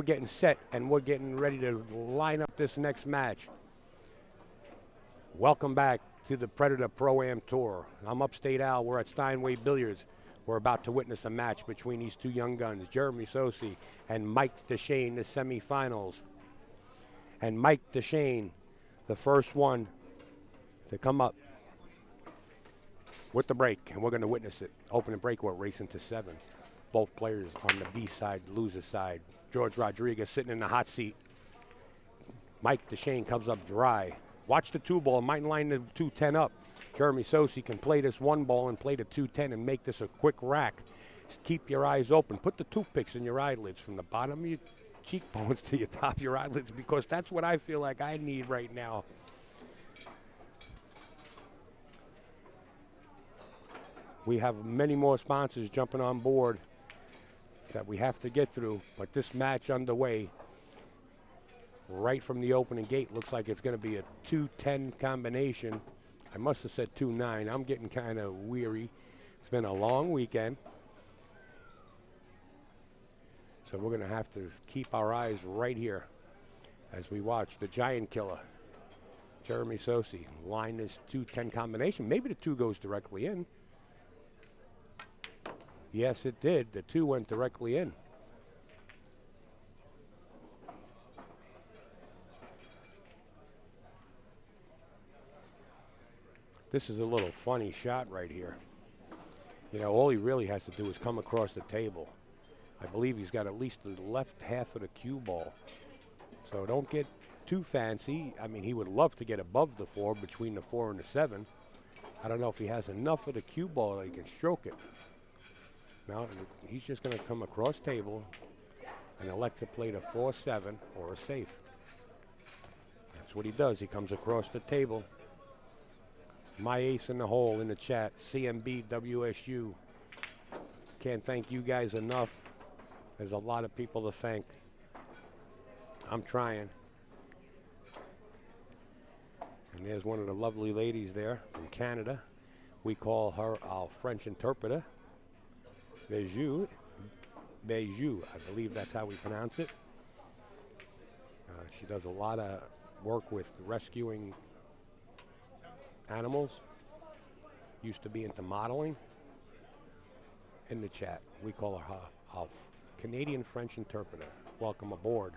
we're getting set and we're getting ready to line up this next match. Welcome back to the Predator Pro-Am Tour. I'm Upstate Al. We're at Steinway Billiards. We're about to witness a match between these two young guns, Jeremy Sossei and Mike Dechaine, the semifinals. And Mike Dechaine, the first one to come up with the break, and we're going to witness it. Opening break, we're racing to 7. Both players on the B side, loser side. George Rodriguez sitting in the hot seat. Mike Dechaine comes up dry. Watch the 2-ball, might line the 2-10 up. Jeremy Sossei can play this 1 ball and play the 2-10 and make this a quick rack. Just keep your eyes open. Put the toothpicks in your eyelids from the bottom of your cheekbones to your top of your eyelids, because that's what I feel like I need right now. We have many more sponsors jumping on board that we have to get through, but this match underway right from the opening gate looks like it's going to be a 2-10 combination. I must have said 2-9. I'm getting kind of weary. It's been a long weekend. So we're going to have to keep our eyes right here as we watch the Giant Killer, Jeremy Sossei, line this 2-10 combination. Maybe the 2 goes directly in. Yes, it did. The 2 went directly in. This is a little funny shot right here. You know, all he really has to do is come across the table. I believe he's got at least the left half of the cue ball. So don't get too fancy. I mean, he would love to get above the 4, between the 4 and the 7. I don't know if he has enough of the cue ball that he can stroke it. Now, he's just going to come across table and elect to play the 4-7 or a safe. That's what he does. He comes across the table. My ace in the hole in the chat, CMB WSU. Can't thank you guys enough. There's a lot of people to thank. I'm trying. And there's one of the lovely ladies there from Canada. We call her our French interpreter. Beijou, I believe that's how we pronounce it. She does a lot of work with rescuing animals. Used to be into modeling. In the chat, we call her our Canadian French interpreter. Welcome aboard.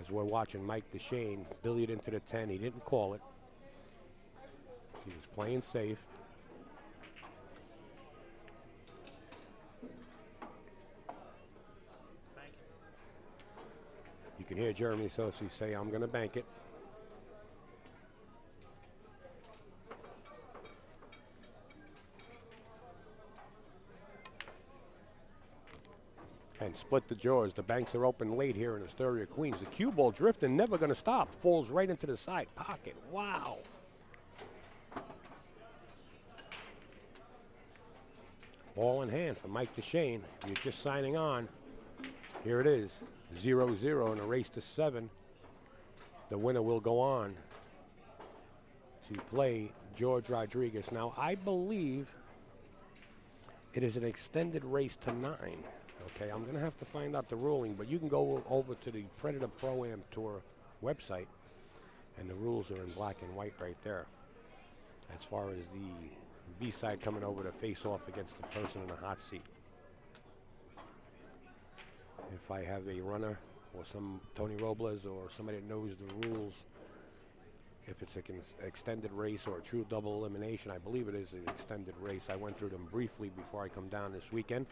As we're watching Mike Dechaine billiard into the 10. He didn't call it. He was playing safe. You can hear Jeremy Sossei say, "I'm going to bank it." And split the jaws. The banks are open late here in Astoria Queens. The cue ball drifting, never going to stop. Falls right into the side pocket. Wow. Ball in hand for Mike Dechaine. You're just signing on. Here it is. 0-0 in a race to 7. The winner will go on to play George Rodriguez. Now, I believe it is an extended race to 9. Okay, I'm going to have to find out the ruling, but you can go over to the Predator Pro-Am Tour website, and the rules are in black and white right there. As far as the B side coming over to face off against the person in the hot seat. If I have a runner or some Tony Robles or somebody that knows the rules, if it's an extended race or a true double elimination, I believe it is an extended race. I went through them briefly before I come down this weekend.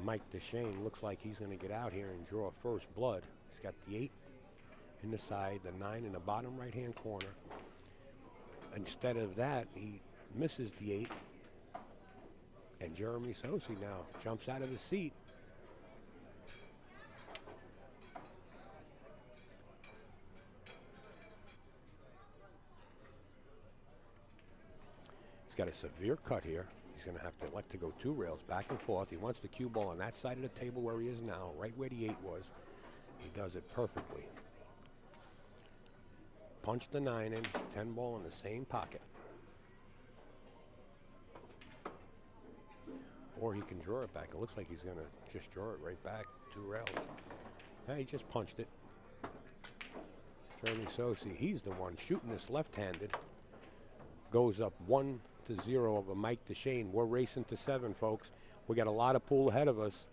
Mike Dechaine looks like he's going to get out here and draw first blood. He's got the 8 in the side, the 9 in the bottom right-hand corner. Instead of that, he misses the 8. And Jeremy Sossei now jumps out of his seat. He's got a severe cut here. He's going to have to elect to go 2 rails back and forth. He wants the cue ball on that side of the table where he is now, right where the 8 was. He does it perfectly. Punch the 9 in, 10 ball in the same pocket. or he can draw it back. It looks like he's going to just draw it right back. 2 rails. He just punched it. Jeremy Sossei, he's the one shooting this left-handed. Goes up 1-0 over Mike Dechaine. We're racing to 7, folks. We got a lot of pool ahead of us.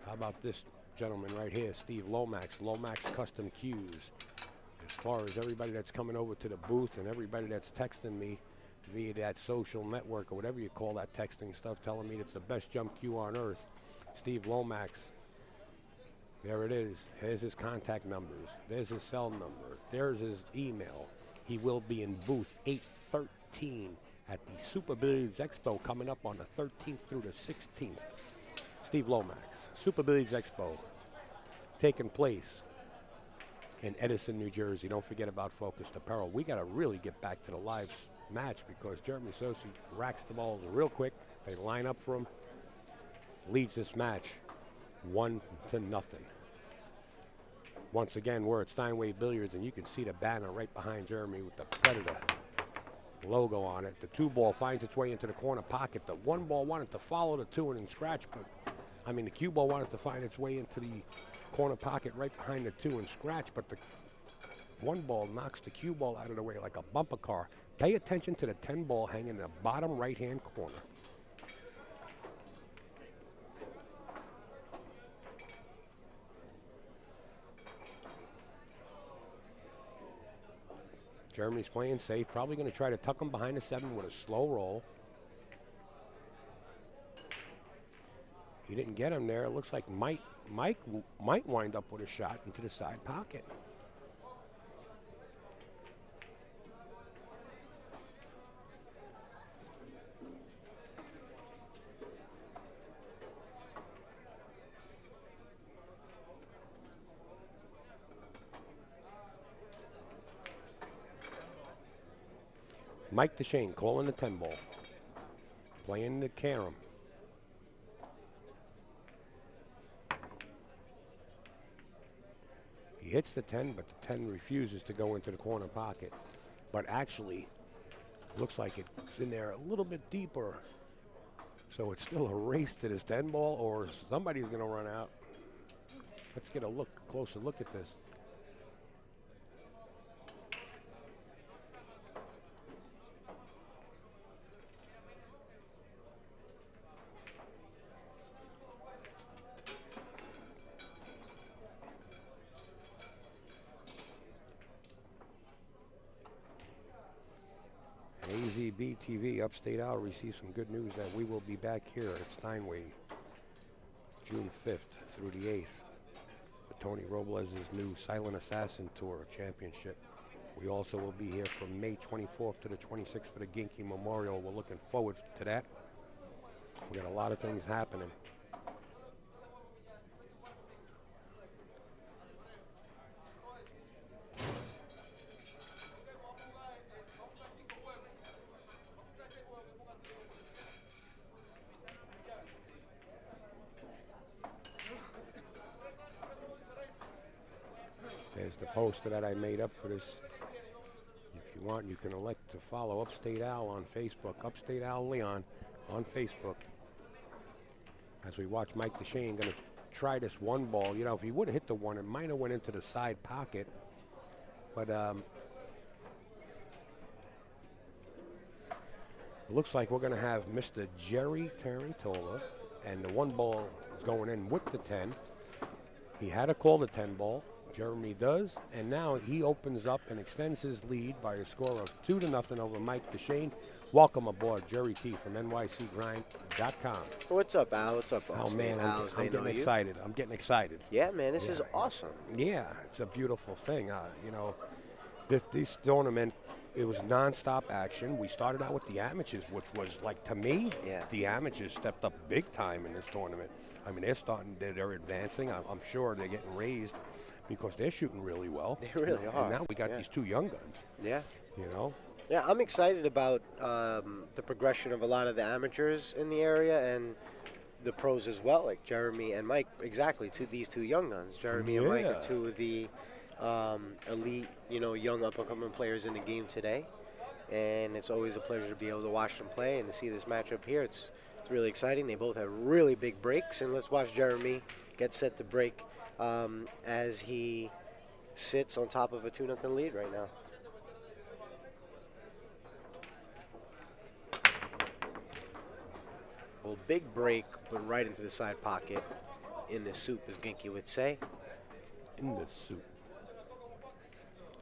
How about this gentleman right here, Steve Lomax, Lomax Custom Cues. As far as everybody that's coming over to the booth and everybody that's texting me via that social network or whatever you call that texting stuff, telling me it's the best jump cue on earth, Steve Lomax. There it is. There's his contact numbers. There's his cell number. There's his email. He will be in booth 813 at the Super Billiards Expo coming up on the 13th through the 16th. Steve Lomax, Super Billiards Expo, taking place in Edison, New Jersey. Don't forget about Focused Apparel. We got to really get back to the live match because Jeremy Sossei racks the balls real quick. They line up for him. Leads this match 1-0. Once again, we're at Steinway Billiards, and you can see the banner right behind Jeremy with the Predator logo on it. The 2-ball finds its way into the corner pocket. The 1-ball wanted to follow the 2 and scratch, but the cue ball wanted to find its way into the corner pocket right behind the 2 and scratch, but the 1-ball knocks the cue ball out of the way like a bumper car. Pay attention to the 10-ball hanging in the bottom right-hand corner. Jeremy's playing safe, probably going to try to tuck him behind the 7 with a slow roll. He didn't get him there. It looks like Mike might wind up with a shot into the side pocket. Mike Dechaine calling the 10-ball. Playing the carom. He hits the 10, but the 10 refuses to go into the corner pocket. But actually, looks like it's in there a little bit deeper. So it's still a race to this 10-ball, or somebody's going to run out. Let's get a closer look at this. AZBTV Upstate Al received some good news that we will be back here at Steinway June 5th through the 8th for Tony Robles' new Silent Assassin Tour Championship. We also will be here from May 24th to the 26th for the Ginky Memorial. We're looking forward to that. We got a lot of things happening. There's the poster that I made up for this. If you want, you can elect to follow Upstate Al on Facebook, Upstate Al Leon on Facebook. As we watch Mike Dechaine going to try this 1-ball. You know, if he would have hit the 1, it might have went into the side pocket. But it looks like we're going to have Mr. Jerry Tarantola, and the 1-ball is going in with the 10. He had to call the 10-ball. Jeremy does, and now he opens up and extends his lead by a score of 2-0 over Mike Dechaine. Welcome aboard, Jerry T from NYCGrind.com. What's up, Al? What's up, Oh man, I'm getting excited. I'm getting excited. Yeah, man, this is awesome. Yeah, it's a beautiful thing. You know, this tournament, it was nonstop action. We started out with the amateurs, which was like, to me, the amateurs stepped up big time in this tournament. I mean, they're advancing. I'm sure they're getting raised because they're shooting really well. They really are. And now we got these 2 young guns. Yeah. You know? Yeah, I'm excited about the progression of a lot of the amateurs in the area and the pros as well, like Jeremy and Mike. Exactly, these 2 young guns. Jeremy and Mike are 2 of the elite, young up-and-coming players in the game today. and it's always a pleasure to be able to watch them play and to see this matchup here. It's really exciting. They both have really big breaks, and let's watch Jeremy get set to break as he sits on top of a 2-0 lead right now. Well, big break, but right into the side pocket in the soup, as Genki would say. In the soup.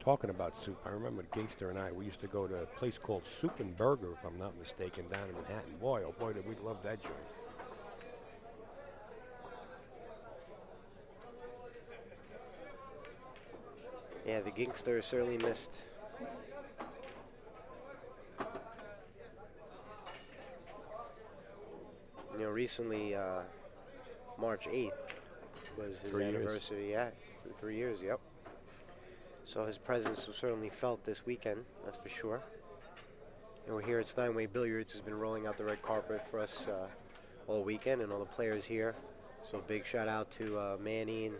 Talking about soup, I remember Gangster and I, we used to go to a place called Soup and Burger, if I'm not mistaken, down in Manhattan. Boy, oh boy, did we love that joint. Yeah, the Gangster certainly missed. You know, recently, March 8th was his anniversary. Yeah, for 3 years, yep. So his presence was certainly felt this weekend, that's for sure. And we're here at Steinway Billiards, who's been rolling out the red carpet for us all weekend, and all the players here. So big shout out to Manny and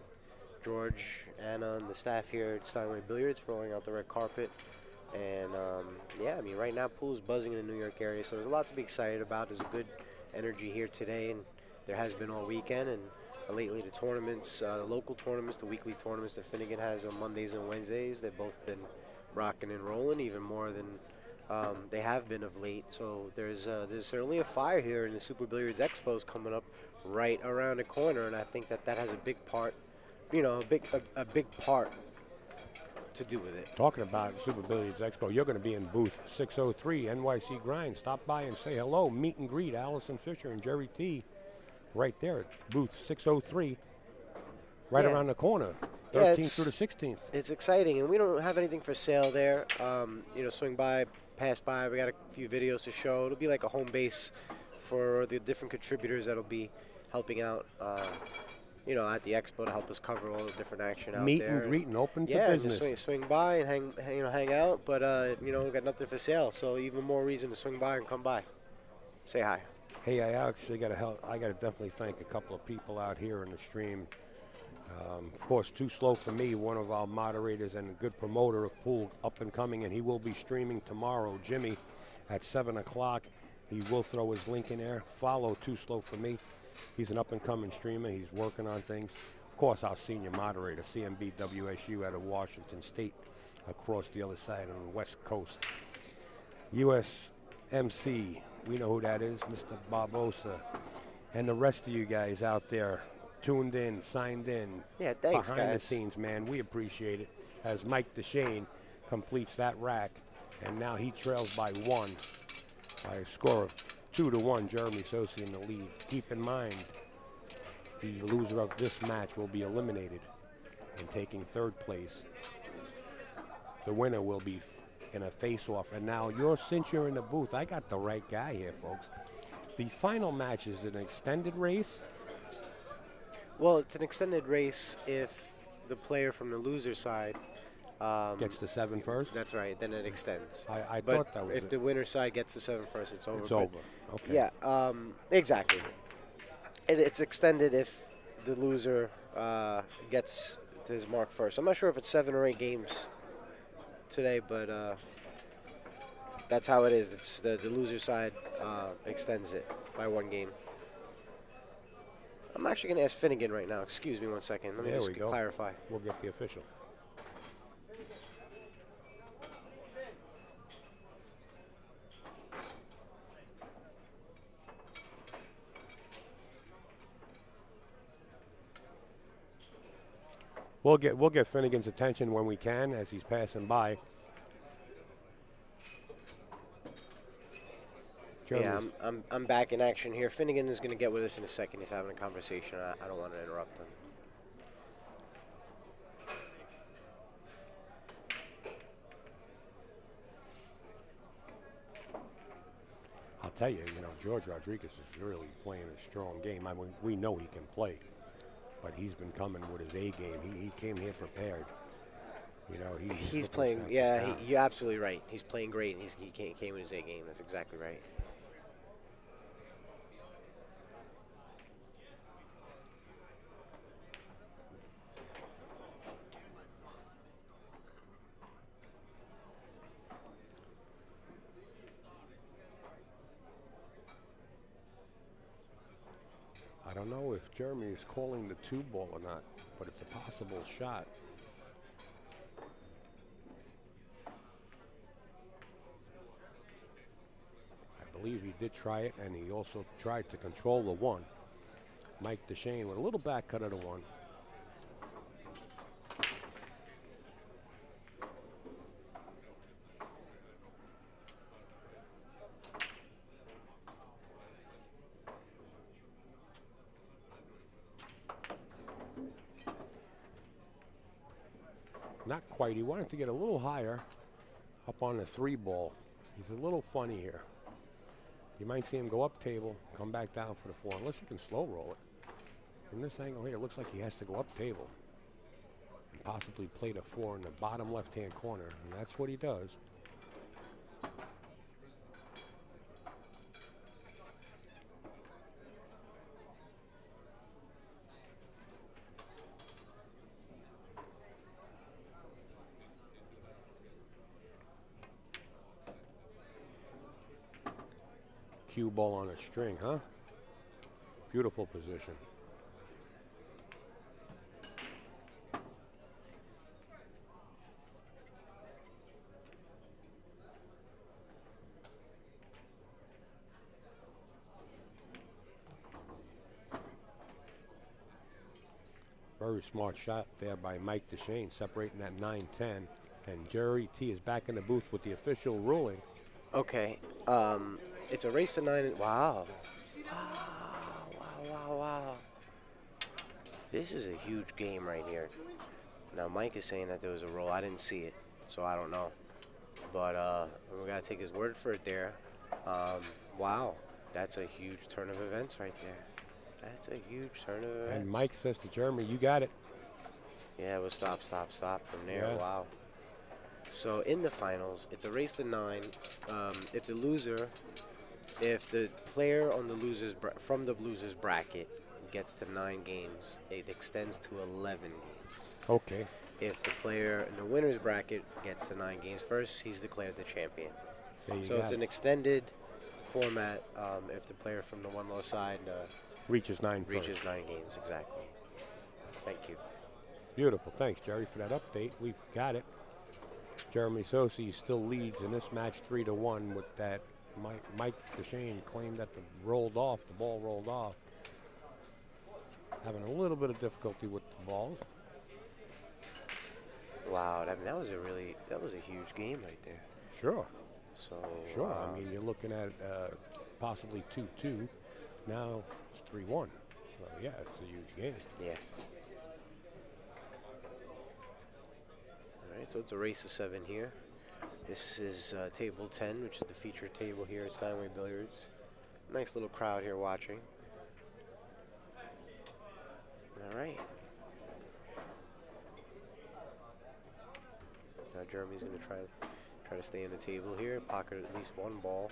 George, Anna, and the staff here at Steinway Billiards for rolling out the red carpet. And yeah, I mean, right now pool's buzzing in the New York area, so there's a lot to be excited about. There's a good energy here today, and there has been all weekend. And lately the tournaments, the local tournaments, the weekly tournaments that Finnegan has on Mondays and Wednesdays, they've both been rocking and rolling even more than they have been of late. So there's certainly a fire here, and the Super Billiards Expo's coming up right around the corner, and I think that has a big part, you know, a big part to do with it. Talking about Super Billiards Expo, you're going to be in booth 603, NYC Grind. Stop by and say hello. Meet and greet Allison Fisher and Jerry T. right there at booth 603, right around the corner, 13th through the 16th. It's exciting, and we don't have anything for sale there. You know, swing by, pass by. We got a few videos to show. It'll be like a home base for the different contributors that'll be helping out, you know, at the expo to help us cover all the different action out Meet there. And greet and open yeah, for business. Just swing by and hang out. But you know, we got nothing for sale, so even more reason to swing by and come by. Say hi. Hey, I actually got to definitely thank a couple of people out here in the stream. Of course, Too Slow for Me, one of our moderators and a good promoter of pool, up and coming, and he will be streaming tomorrow, Jimmy, at 7 o'clock. He will throw his link in there. Follow Too Slow for Me. He's an up-and-coming streamer. He's working on things. Of course, our senior moderator, CMB WSU out of Washington State, across the other side on the West Coast. USMC, we know who that is, Mr. Barbosa, and the rest of you guys out there tuned in, signed in. Yeah, thanks, behind guys. the scenes, man. We appreciate it. As Mike Dechaine completes that rack, and now he trails by 1 by a score of 2-1. Jeremy Sossei in the lead. Keep in mind, the loser of this match will be eliminated and taking 3rd place. The winner will be in a face-off. And now, since you're in the booth, I got the right guy here, folks. The final match is an extended race. Well, it's an extended race if the player from the loser side gets to 7 first? That's right, then it extends. I thought that was if the winner side gets to 7 first, it's over. It's over, okay. Yeah, exactly. It's extended if the loser gets to his mark first. I'm not sure if it's 7 or 8 games today, but that's how it is. It's the loser side extends it by 1 game. I'm actually going to ask Finnegan right now. Excuse me 1 second. Let me just clarify. We'll get the official. We'll get Finnegan's attention when we can as he's passing by. Yeah, I'm back in action here. Finnegan is going to get with us in a second. He's having a conversation. I don't want to interrupt him. I'll tell you, George Rodriguez is really playing a strong game. I mean, we know he can play, but he's been coming with his A game. He came here prepared. He's playing. Yeah, you're absolutely right. He's playing great, and he came with his A game. That's exactly right. Jeremy is calling the 2-ball or not, but it's a possible shot. I believe he did try it, and he also tried to control the 1. Mike Dechaine with a little back cut of the 1. Not quite. He wanted to get a little higher up on the 3-ball. He's a little funny here. You might see him go up table, come back down for the 4, unless you can slow roll it. From this angle here, it looks like he has to go up table and possibly play the 4 in the bottom left-hand corner, and that's what he does. Cue ball on a string, huh? Beautiful position. Very smart shot there by Mike Dechaine, separating that 9-10. And Jerry T is back in the booth with the official ruling. Okay. It's a race to 9. Wow. Wow. This is a huge game right here. Now, Mike is saying that there was a roll. I didn't see it, so I don't know. But we got to take his word for it there. Wow. That's a huge turn of events right there. That's a huge turn of events. And Mike says to Jeremy, you got it. Yeah, we'll stop from there. Yeah. Wow. So in the finals, it's a race to 9. If the player on the from the loser's bracket gets to 9 games, it extends to 11 games. Okay. If the player in the winner's bracket gets to 9 games first, he's declared the champion. So it's an extended format. If the player from the one low side reaches 9 games, exactly. Thank you. Beautiful. Thanks, Jerry, for that update. We've got it. Jeremy Sossei still leads in this match 3-1 with that. Mike Dechaine claimed that the ball rolled off. Having a little bit of difficulty with the balls. Wow, that was a huge game right there. Sure. So sure. I mean, you're looking at possibly 2-2. Now it's 3-1. So yeah, it's a huge game. Yeah. All right, so it's a race of 7 here. This is table 10, which is the featured table here at Steinway Billiards. Nice little crowd here watching. All right. Now Jeremy's going to try to stay on the table here, pocket at least 1 ball.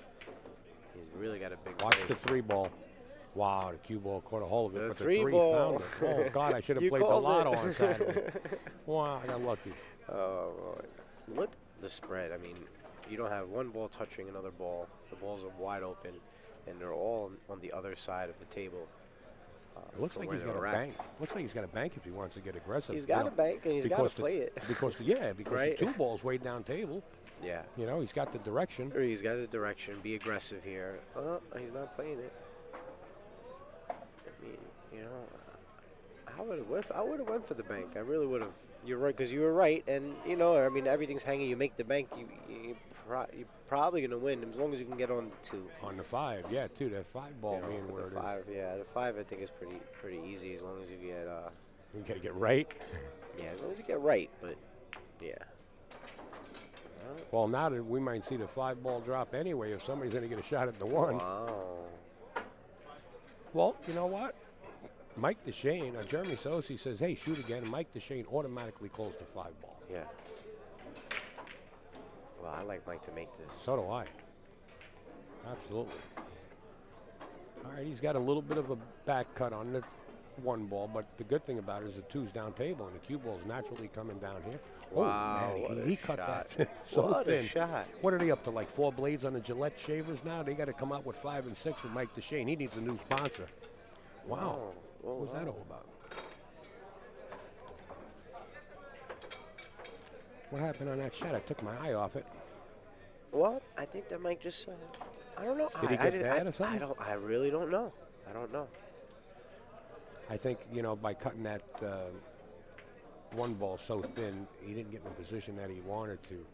He's really got a big. Watch the 3-ball. Wow, the cue ball caught a hold of it, but the 3 ball. found it. Oh God, I should have played the lotto on Saturday. Wow, I got lucky. Oh, look at the spread. I mean, you don't have 1 ball touching another ball. The balls are wide open, and they're all on the other side of the table. It looks like he's got a bank. Looks like he's got a bank if he wants to get aggressive. He's got a bank, and he's got to play it. Because right? The 2 ball's way down table. Yeah. You know, he's got the direction. He's got the direction. Be aggressive here. Oh, he's not playing it. I mean, you know, I would have went for the bank. I really would have. You're right, because you were right, and you know, I mean, everything's hanging. You make the bank, you're probably gonna win as long as you can get on the 2. On the 5, yeah, too. That 5 ball being where it is. 5, yeah, the 5 I think is pretty easy as long as you get. You gotta get right. Yeah, as long as you get right, but yeah. Well, now that we might see the 5 ball drop anyway, if somebody's gonna get a shot at the 1. Wow. Well, you know what? Mike Dechaine, Jeremy Sossei says, hey, shoot again. And Mike Dechaine automatically calls the 5 ball. Yeah. Well, I like Mike to make this. So do I. Absolutely. All right, he's got a little bit of a back cut on the 1 ball, but the good thing about it is the 2's down table, and the cue ball's naturally coming down here. Wow, oh, man, he cut that so what thin. A shot. What are they up to, like 4 blades on the Gillette shavers now? They got to come out with 5 and 6 with Mike Dechaine. He needs a new sponsor. Wow. What was that all about? What happened on that shot? I took my eye off it. Well, I think that might just, I don't know. Did he get bad or something? I really don't know. I don't know. I think, you know, by cutting that one ball so thin, he didn't get in the position that he wanted to.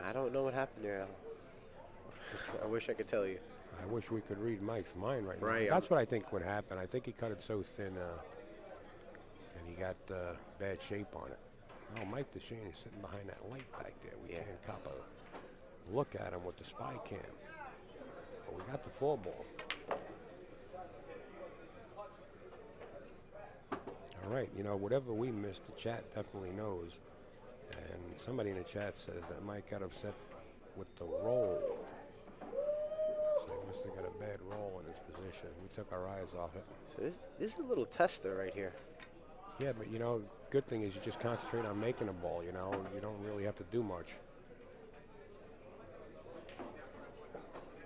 I don't know what happened there, Al. I wish I could tell you. I wish we could read Mike's mind right now. Right. That's what I think would happen. I think he cut it so thin, and he got bad shape on it. Oh, Mike Dechaine is sitting behind that light back there. We can't cop a look at him with the spy cam. But we got the 4-ball. All right, you know, whatever we missed, the chat definitely knows. And somebody in the chat says that Mike got upset with the roll. So he must have got a bad roll in his position. We took our eyes off it. So this is a little tester right here. Yeah, but you know, good thing is you just concentrate on making a ball, you know. You don't really have to do much.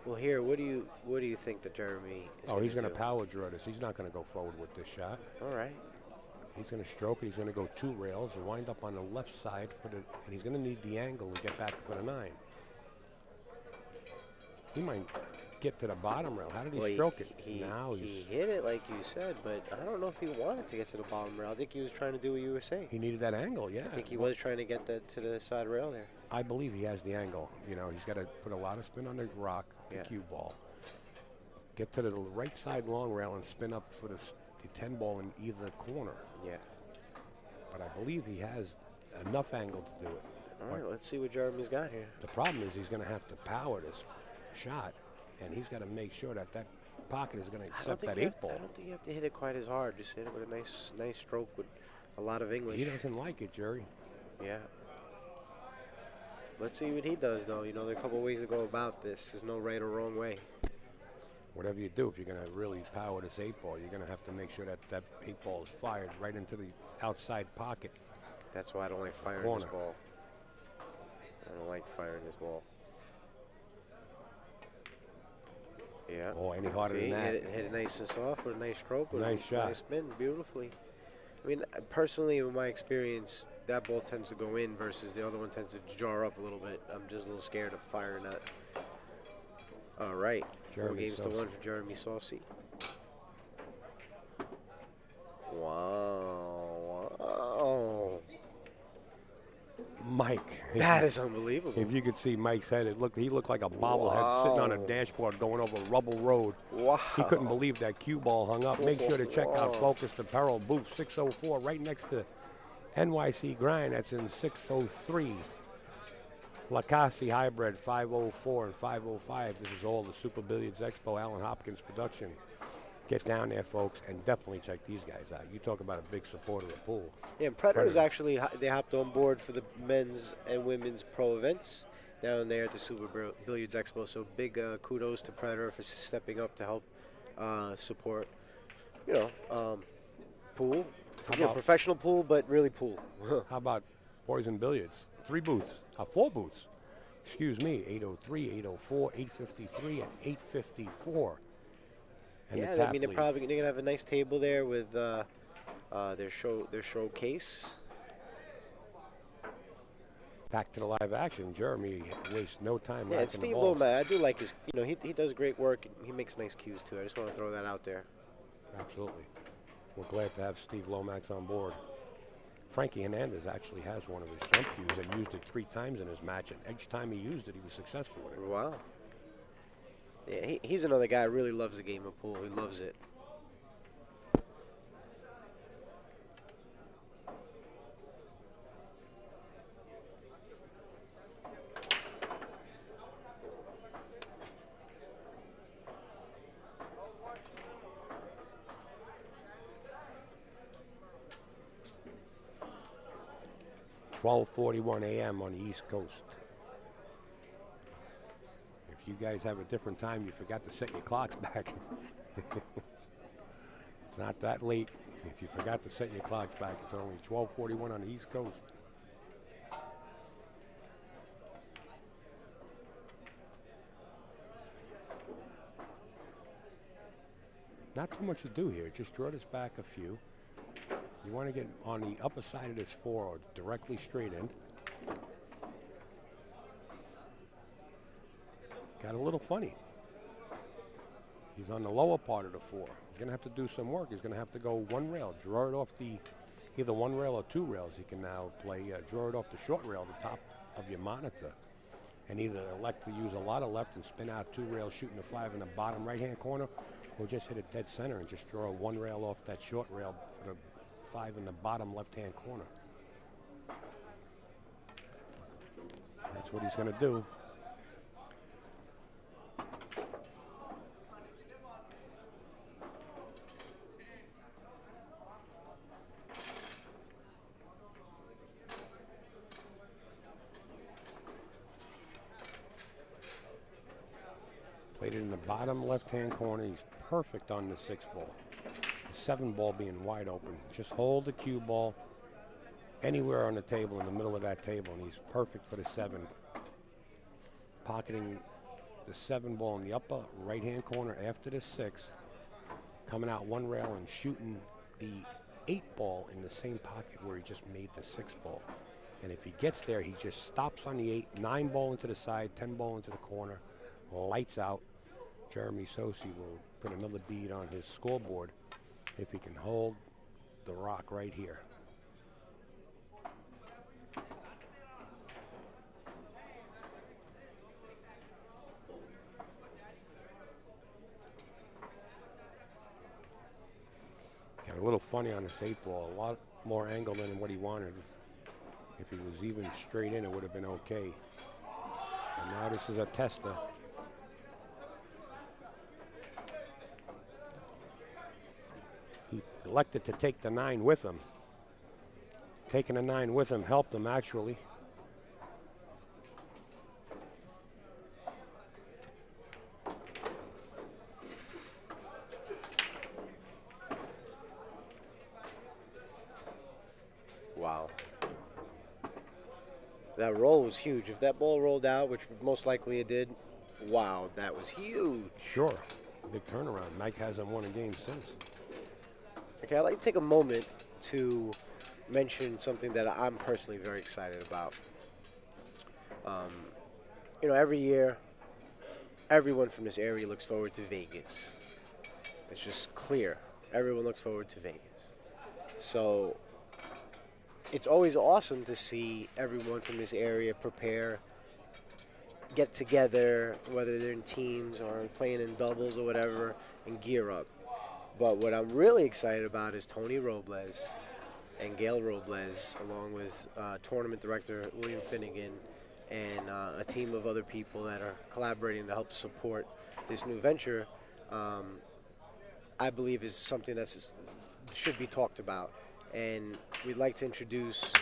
Well, here, what do you think that Jeremy is he's going to do? power draw this. He's not going to go forward with this shot. All right. He's going to stroke it. He's going to go 2 rails and wind up on the left side and he's going to need the angle to get back for the 9. He might get to the bottom rail. How did he stroke it? He hit it like you said, but I don't know if he wanted to get to the bottom rail. I think he was trying to do what you were saying. He needed that angle, yeah. I think he was trying to get that to the side rail there. I believe he has the angle. You know, he's got to put a lot of spin on the rock, the cue ball. Get to the right side long rail and spin up for the 10 ball in either corner. Yeah. But I believe he has enough angle to do it. All right, let's see what Jeremy's got here. The problem is he's going to have to power this shot, and he's got to make sure that that pocket is going to accept that 8 ball. I don't think you have to hit it quite as hard. Just hit it with a nice stroke with a lot of English. He doesn't like it, Jerry. Yeah. Let's see what he does, though. You know, there are a couple ways to go about this. There's no right or wrong way. Whatever you do, if you're going to really power this 8 ball, you're going to have to make sure that that 8 ball is fired right into the outside pocket. That's why I don't like firing this ball. I don't like firing this ball. Yeah. Oh, any harder than that. Hit it nice and soft with a nice stroke. With nice shot. Nice spin, beautifully. I mean, personally, in my experience, that ball tends to go in versus the other one tends to jar up a little bit. I'm just a little scared of firing that. All right. 4 games to 1 for Jeremy Sossei. Wow. Mike. That is unbelievable. If you could see Mike's head, he looked like a bobblehead sitting on a dashboard going over Rubble Road. Wow. He couldn't believe that cue ball hung up. Make sure to check out Focused Apparel, booth 604, right next to NYC Grind. That's in 603. Lacassi Hybrid 504 and 505. This is all the Super Billiards Expo, Alan Hopkins production. Get down there, folks, and definitely check these guys out. You talk about a big supporter of the pool. Yeah, and Predators actually, they hopped on board for the men's and women's pro events down there at the Super Billiards Expo. So big kudos to Predator for stepping up to help support, pool. Professional pool, but really pool. How about Poison Billiards? 3 booths, 4 booths. Excuse me, 803, 804, 853, and 854. And yeah, I mean, they're going to have a nice table there with their showcase. Back to the live action. Jeremy wastes no time. Yeah, and Steve Lomax, I do like his, he does great work. He makes nice cues, too. I just want to throw that out there. Absolutely. We're glad to have Steve Lomax on board. Frankie Hernandez actually has one of his jump cues and used it 3 times in his match, and each time he used it, he was successful with it. Wow. Yeah, he's another guy who really loves the game of pool. He loves it. .12:41 a.m. on the East Coast. If you guys have a different time, you forgot to set your clocks back. It's not that late. If you forgot to set your clocks back, it's only 12:41 on the East Coast. Not too much to do here. Just draw this back a few. You want to get on the upper side of this 4 or directly straight in. Got a little funny. He's on the lower part of the 4. He's going to have to do some work. He's going to have to go 1 rail, draw it off the either 1 rail or 2 rails. He can now play, draw it off the short rail, the top of your monitor, and either elect to use a lot of left and spin out 2 rails, shooting a 5 in the bottom right-hand corner, or just hit it dead center and just draw 1 rail off that short rail for the 5 in the bottom left-hand corner. That's what he's going to do. Played it in the bottom left-hand corner. He's perfect on the 6 ball. The 7 ball being wide open. Just hold the cue ball anywhere on the table, in the middle of that table, and he's perfect for the 7. Pocketing the 7 ball in the upper right-hand corner after the 6. Coming out 1 rail and shooting the 8 ball in the same pocket where he just made the 6 ball. And if he gets there, he just stops on the 8, 9 ball into the side, 10 ball into the corner. Lights out. Jeremy Sossei will put another bead on his scoreboard if he can hold the rock right here. Got a little funny on this 8 ball, a lot more angle than what he wanted. If he was even straight in, it would have been okay. And now this is a tester. He elected to take the 9 with him. Taking the 9 with him helped him, actually. Wow. That roll was huge. If that ball rolled out, which most likely it did, wow, that was huge. Sure. Big turnaround. Mike hasn't won a game since. Okay, I'd like to take a moment to mention something that I'm personally very excited about. You know, every year, everyone from this area looks forward to Vegas. It's just clear. Everyone looks forward to Vegas. So it's always awesome to see everyone from this area prepare, get together, whether they're in teams or playing in doubles or whatever, and gear up. But what I'm really excited about is Tony Robles and Gail Robles, along with tournament director William Finnegan, and a team of other people that are collaborating to help support this new venture. I believe is something that should be talked about. And we'd like to introduce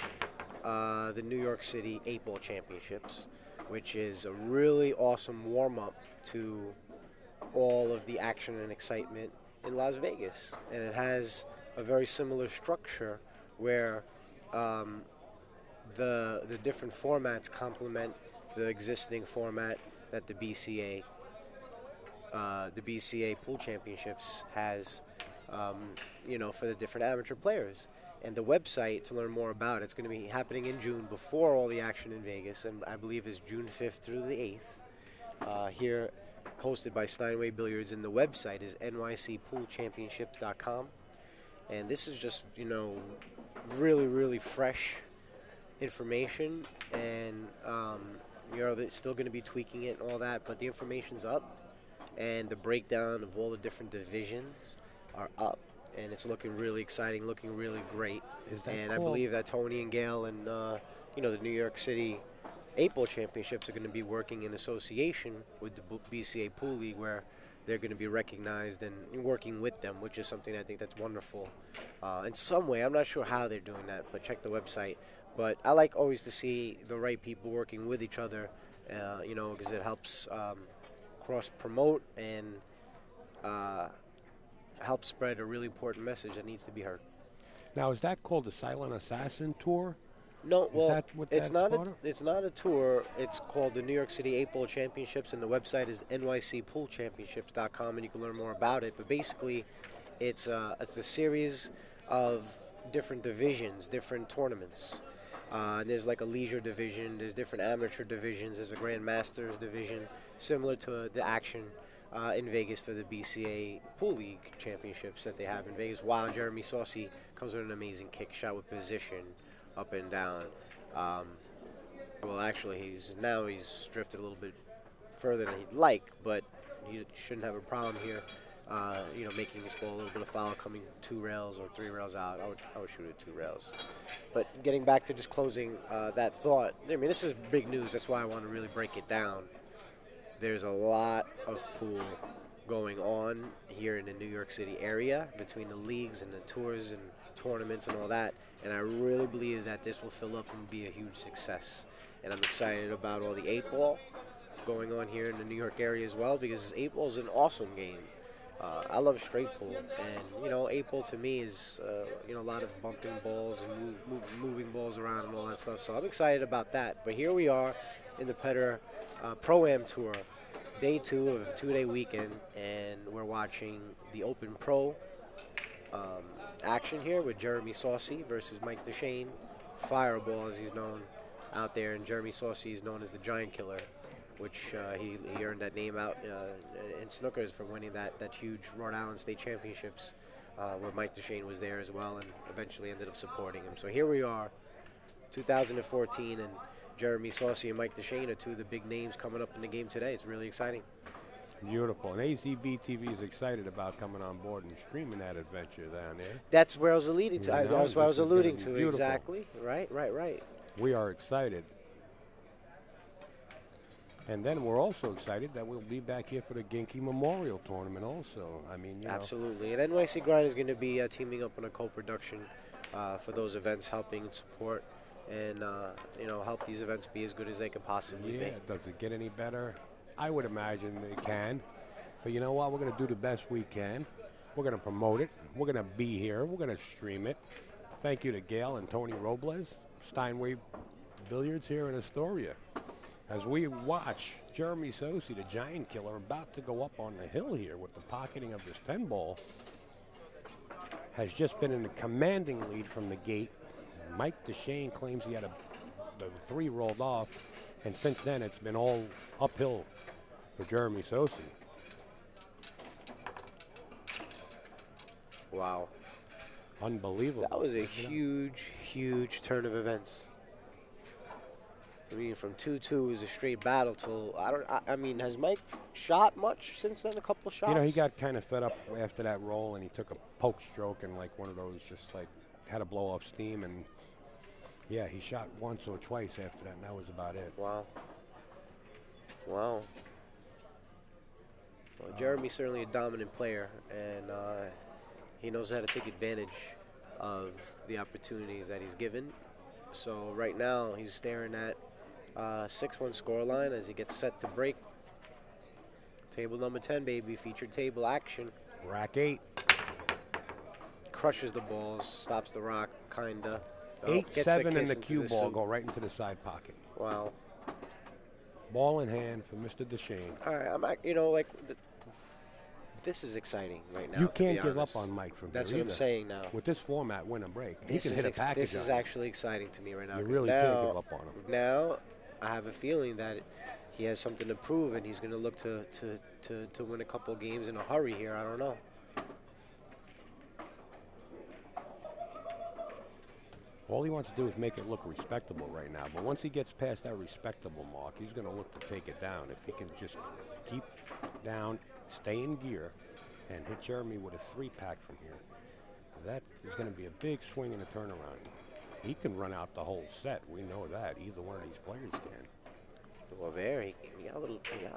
the New York City 8-Ball Championships, which is a really awesome warm-up to all of the action and excitement in Las Vegas. And it has a very similar structure where the different formats complement the existing format that the BCA Pool Championships has, you know, for the different amateur players. And the website to learn more about it's going to be happening in June before all the action in Vegas, and I believe is June 5th through the 8th, here hosted by Steinway Billiards, and the website is nycpoolchampionships.com. And this is just, you know, really, really fresh information, and you know, they're still going to be tweaking it and all that, but the information's up, and the breakdown of all the different divisions are up. And it's looking really exciting, looking really great. And cool? I believe that Tony and Gail and you know, the New York City 8-Ball Championships are going to be working in association with the BCA Pool League, where they're going to be recognized and working with them, which is something I think that's wonderful. In some way, I'm not sure how they're doing that, but check the website. But I like always to see the right people working with each other, you know, because it helps cross-promote and help spread a really important message that needs to be heard. Now, is that called the Silent Assassin Tour, No, well, it's it's not a tour. It's called the New York City 8-Ball Championships, and the website is nycpoolchampionships.com, and you can learn more about it. But basically, it's a series of different divisions, different tournaments. And there's like a leisure division. There's different amateur divisions. There's a Grand Masters division, similar to the action in Vegas for the BCA Pool League Championships that they have in Vegas. Wow, Jeremy Sossei comes with an amazing kick shot with position, up and down. Well, actually, he's drifted a little bit further than he'd like, but he shouldn't have a problem here. Making this ball a little bit of foul, coming 2 rails or 3 rails out. I would shoot it 2 rails. But getting back to just closing that thought, I mean, this is big news. That's why I want to really break it down. There's a lot of pool going on here in the New York City area between the leagues and the tours and tournaments and all that. And I really believe that this will fill up and be a huge success. And I'm excited about all the 8-ball going on here in the New York area as well, because 8-ball is an awesome game. I love straight pool, and 8-ball to me is a lot of bumping balls and moving balls around and all that stuff. So I'm excited about that. But here we are in the Pedder Pro-Am Tour, day 2 of a 2-day weekend, and we're watching the Open Pro action here with Jeremy Sossei versus Mike Dechaine, Fireball as he's known out there, and Jeremy Sossei is known as the Giant Killer, which he earned that name out in snookers for winning that huge Rhode Island State Championships, where Mike Dechaine was there as well and eventually ended up supporting him. So here we are, 2014, and Jeremy Sossei and Mike Dechaine are 2 of the big names coming up in the game today. It's really exciting. Beautiful. And AZBTV is excited about coming on board and streaming that adventure down there. That's where I was alluding to. That's what I was alluding to. Beautiful. Exactly. Right. We are excited. And then we're also excited that we'll be back here for the Genki Memorial Tournament also. I mean, absolutely. And NYC Grind is going to be teaming up on a co-production for those events, helping support and, help these events be as good as they can possibly be. Yeah, does it get any better? I would imagine they can. But you know what? We're going to do the best we can. We're going to promote it. We're going to be here. We're going to stream it. Thank you to Gail and Tony Robles, Steinway Billiards here in Astoria. As we watch Jeremy Sossei, the Giant Killer, about to go up on the hill here with the pocketing of this 10-ball, has just been in a commanding lead from the gate. Mike Dechaine claims he had the 3 rolled off, and since then it's been all uphill for Jeremy Sossei. Wow. Unbelievable. That was a huge turn of events. I mean, from 2-2 is a straight battle till I mean, has Mike shot much since then? A couple shots. He got kind of fed up after that roll, and he took a poke stroke and like one of those, just like had to blow off steam, and yeah, he shot once or twice after that, and that was about it. Wow. Well, Jeremy's certainly a dominant player, and he knows how to take advantage of the opportunities that he's given. So right now he's staring at 6-1 scoreline as he gets set to break. Table number 10, baby. Featured table action. Rack 8. Crushes the balls, stops the rock, kinda. 8-7 and the cue ball go right into the side pocket. Wow. Ball in hand for Mr. Dechaine. All right, this is exciting right now. You can't give up on Mike from here. That's what I'm saying now. With this format, win and break, he can hit a package. This is actually exciting to me right now. You really can't give up on him. Now, I have a feeling that he has something to prove, and he's going to look to win a couple games in a hurry here. I don't know. All he wants to do is make it look respectable right now. But once he gets past that respectable mark, he's going to look to take it down. If he can just keep down, stay in gear, and hit Jeremy with a 3-pack from here, that is going to be a big swing and a turnaround. He can run out the whole set. We know that. Either one of these players can. Well, there he got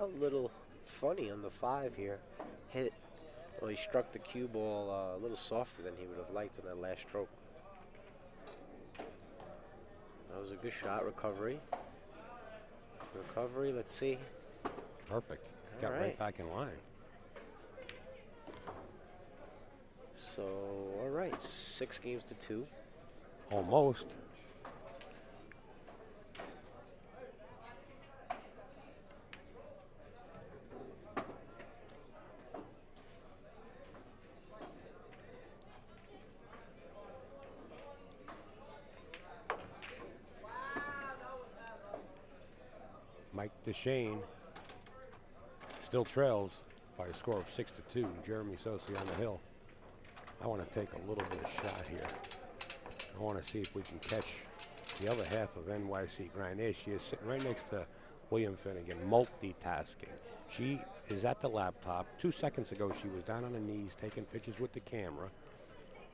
a little funny on the 5 here. Well, he struck the cue ball a little softer than he would have liked on that last stroke. That was a good shot. Recovery, let's see. Perfect. Got right back in line. So, all right, 6 games to 2. Almost. Dechaine still trails by a score of 6-2. Jeremy Sossei on the hill. I want to take a little bit of shot here. I want to see if we can catch the other half of NYC Grind. There she is, sitting right next to William Finnegan, multitasking. She is at the laptop. 2 seconds ago, she was down on her knees taking pictures with the camera.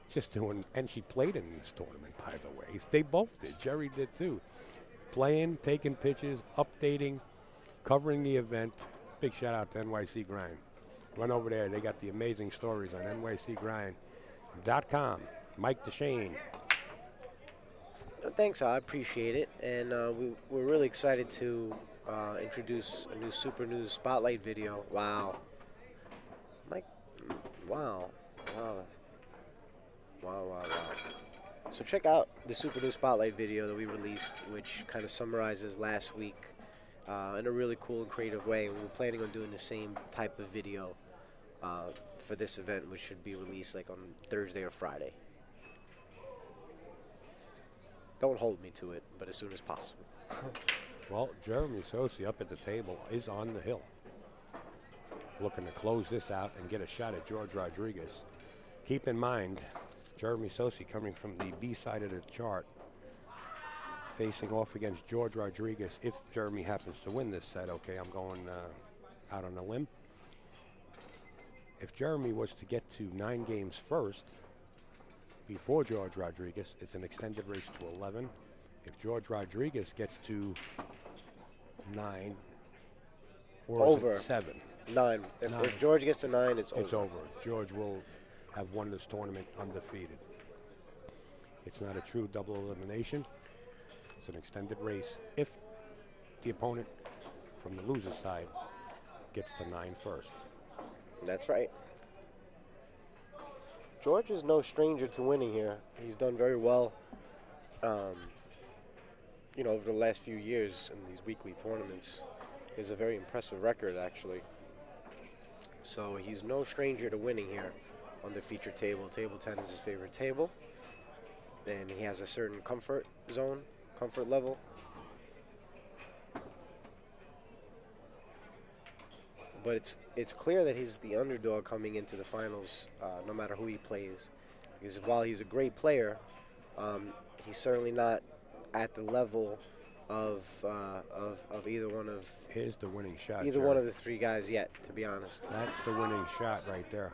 Just doing, and she played in this tournament, by the way. They both did. Jerry did too. Playing, taking pictures, updating, covering the event. Big shout out to NYC Grind. Run over there. They got the amazing stories on nycgrind.com. Mike Dechaine. Thanks, I appreciate it. And we're really excited to introduce a new Super News Spotlight video. Wow. Mike, wow. Wow. Wow, wow, wow. So check out the Super News Spotlight video that we released, which kind of summarizes last week in a really cool and creative way. And we're planning on doing the same type of video for this event, which should be released like on Thursday or Friday. Don't hold me to it, but as soon as possible. Well, Jeremy Sossei up at the table is on the hill. Looking to close this out and get a shot at George Rodriguez. Keep in mind, Jeremy Sossei coming from the B side of the chart, facing off against George Rodriguez if Jeremy happens to win this set. Okay, I'm going out on a limb. If Jeremy was to get to 9 games first, before George Rodriguez, it's an extended race to 11. If George Rodriguez gets to 9, or over 7. 9. If George gets to 9, it's over. It's over. George will have won this tournament undefeated. It's not a true double elimination. It's an extended race if the opponent from the loser's side gets to 9 first. That's right. George is no stranger to winning here. He's done very well, you know, over the last few years in these weekly tournaments. He has a very impressive record, actually. So he's no stranger to winning here on the featured table. Table 10 is his favorite table. And he has a certain comfort zone, comfort level. But it's clear that he's the underdog coming into the finals, no matter who he plays. Because while he's a great player, he's certainly not at the level of either one of. Here's the winning shot. Either one of the 3 guys yet, to be honest. That's the winning shot right there.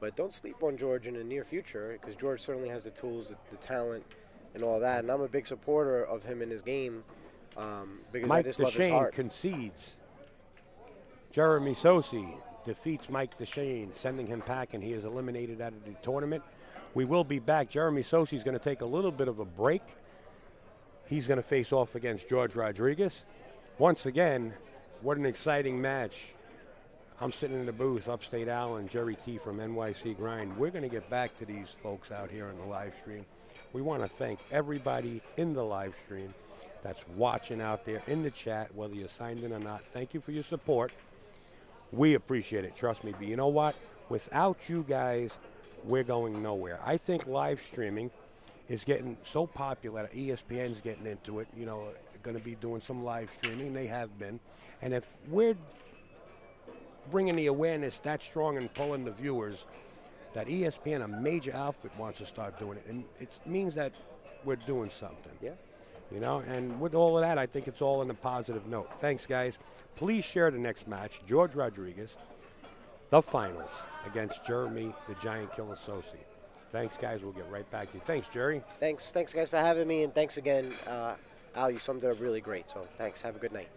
But don't sleep on George in the near future, because George certainly has the tools, the talent, and all that. And I'm a big supporter of him in his game because I just love his heart. Mike Dechaine concedes. Jeremy Sossei defeats Mike Dechaine, sending him packing. He is eliminated out of the tournament. We will be back. Jeremy Sossei is going to take a little bit of a break. He's going to face off against George Rodriguez. Once again, what an exciting match. I'm sitting in the booth, Upstate Al and Jerry T from NYC Grind. We're going to get back to these folks out here on the live stream. We want to thank everybody in the live stream that's watching out there in the chat, whether you're signed in or not. Thank you for your support. We appreciate it, trust me. But you know what? Without you guys, we're going nowhere. I think live streaming is getting so popular that ESPN's getting into it. You know, going to be doing some live streaming. They have been. And if we're bringing the awareness that strong and pulling the viewers, that ESPN, a major outfit, wants to start doing it. And it means that we're doing something. Yeah. You know, and with all of that, I think it's all on a positive note. Thanks, guys. Please share the next match, George Rodriguez, the finals against Jeremy, the Giant Killer Sossei. Thanks, guys. We'll get right back to you. Thanks, Jerry. Thanks, guys, for having me, and thanks again. Al, you summed it up really great, so thanks. Have a good night.